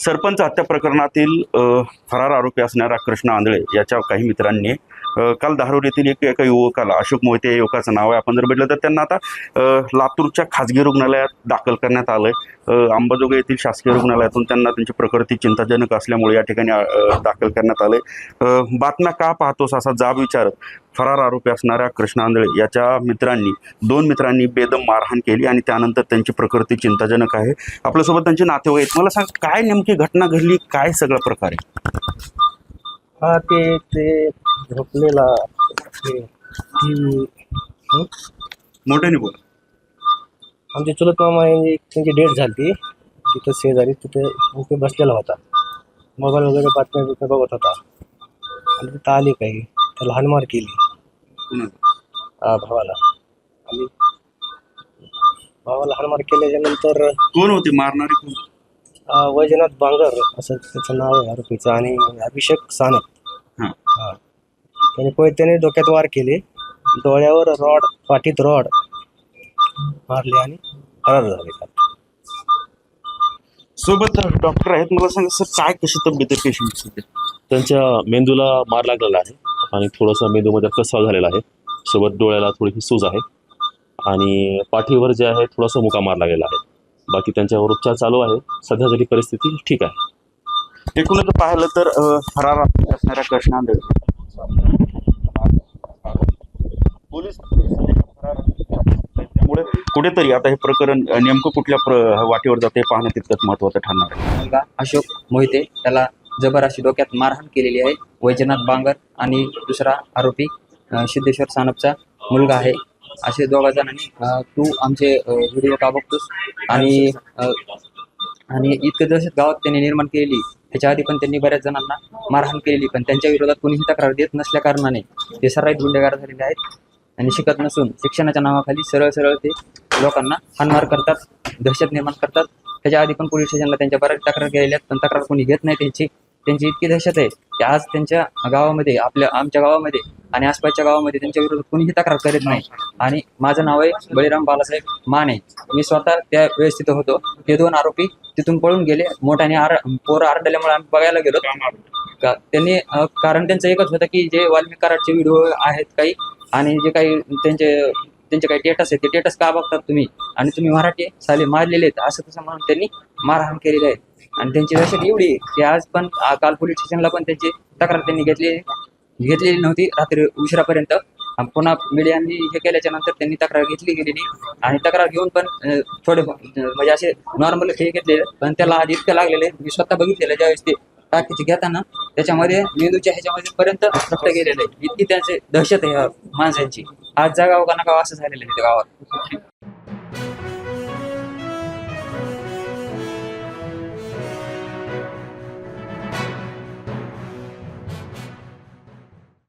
सरपंच हत्या प्रकरणातील फरार आरोपी असणारा कृष्ण आंधळे याच्या काही मित्रांनी काल धारूर येथील एका युवकाला, अशोक मोहिते या युवकाचं नाव आहे, आपण जर भेटलं तर त्यांना आता लातूरच्या खाजगी रुग्णालयात दाखल करण्यात आलं आहे. अंबाजोगाई येथील शासकीय रुग्णालयातून त्यांना त्यांची प्रकृती चिंताजनक असल्यामुळे या ठिकाणी दाखल करण्यात आलं आहे. बातम्या का पाहतोस असा जाब विचारत फरार आरोपी असणाऱ्या कृष्ण आंधळे याच्या दोन मित्रांनी बेदम मारहाण केली आणि त्यानंतर त्यांची प्रकृती चिंताजनक आहे. आपल्यासोबत त्यांचे नातेवाईक. मला सांग, काय नेमकी घटना घडली, काय सगळा प्रकार आहे? हा ते झोपलेला मोठ्याने बोल. आमचे चुलत मामा त्यांची डेट झाली तिथं शेजारी, तिथे बसलेला होता, मोबाईल वगैरे बातम्या बितम्या बघत होता आणि तिथं आली काही त्याला हाणमार केली भावाला. आणि भावाला हाणमार केल्याच्या नंतर कोण होते मारणारे? कोण? वैजनाथ बांगर असं त्याचं नाव आहे आरोपीचं, आणि अभिषेक सानप. हा, त्याने डोक्यात वार केले, डोळ्यावर रॉड, पाठीत रॉड मारले आणि फरार झाले. सोबत डॉक्टर आहेत. मला सांगा सर, काय कशी तब्येत आहे पेशंटची? त्यांच्या मेंदूला मार लागलेला आहे आणि थोडासा मेंदूमध्ये रक्तस्राव झालेला आहे. सोबत डोळ्याला थोडीशी सूज आहे आणि पाठीवर जे आहे थोडासा मुका मार लागलेला आहे. बाकी त्यांच्यावर उपचार चालू आहे. सध्या तरी परिस्थिती ठीक आहे. एकूणच पाहिलं तर फरार असणाऱ्या कृष्ण आंधळे पोलीस त्यामुळे कुठेतरी आता हे प्रकरण नेमकं कुठल्या वाटेवर जाते पाहणं तितकंच महत्त्वाचं ठरणार आहे. मुलगा अशोक मोहिते, त्याला जबर अशी डोक्यात मारहाण केलेली आहे. वैजनाथ बांगर आणि दुसरा आरोपी सिद्धेश्वर सानपचा मुलगा आहे. असे दोघा जणांनी तू आमचे व्हिडिओ का बघतोस आणि इतकं दहशत गावात त्यांनी निर्माण केलेली. त्याच्या आधी पण त्यांनी बऱ्याच जणांना मारहाण केलेली, पण त्यांच्या विरोधात कोणीही तक्रार देत नसल्या कारणाने ते सराईत गुन्हेगार झालेले आहेत आणि शिकत नसून शिक्षणाच्या नावाखाली सरळ ते लोकांना हाणमार करतात, दहशत निर्माण करतात. त्याच्या आधी पण पोलीस स्टेशनला त्यांच्या बऱ्याच तक्रार केलेल्या आहेत, पण तक्रार कोणी घेत नाही. त्यांची इतकी दहशत आहे की आज त्यांच्या गावामध्ये, आमच्या गावामध्ये आणि आसपासच्या गावामध्ये त्यांच्या विरोधात कोणीही तक्रार करीत नाही. आणि माझं नाव आहे बळीराम बालासाहेब माने. मी स्वतः त्या वेळेस तिथं होतो. ते दोन आरोपी तिथून पळून गेले. मोठ्याने पोरं आरडल्यामुळे आम्ही बघायला गेलो. त्यांनी कारण त्यांचं एकच होतं की जे वाल्मिक कराडचे व्हिडिओ आहेत काही, आणि जे काही त्यांचे काही टेटस आहेत, ते टेटस का बघतात तुम्ही, आणि तुम्ही मराठी साले मारलेले आहेत असं तसं म्हणून त्यांनी मारहाण केलेली आहे. आणि त्यांची दहशत एवढी की आज पण काल पोलीस स्टेशनला पण त्यांची तक्रार त्यांनी घेतलेली नव्हती रात्री उशिरापर्यंत. पुन्हा मीडियाने हे केल्याच्या नंतर त्यांनी तक्रार घेतली गेलेली, आणि तक्रार घेऊन पण थोडे म्हणजे असे नॉर्मल हे घेतलेले, पण त्याला आज इतकं लागलेलं आहे. मी स्वतः बघितलेलं ज्यावेळेस ते टाकीचे घेताना त्याच्यामध्ये मेंदूच्या ह्याच्यामध्ये पर्यंत रक्त गेलेलं आहे. इतकी त्यांची दहशत आहे माणसांची. आज जागाव का नगाव असं झालेलं आहे त्या गावात.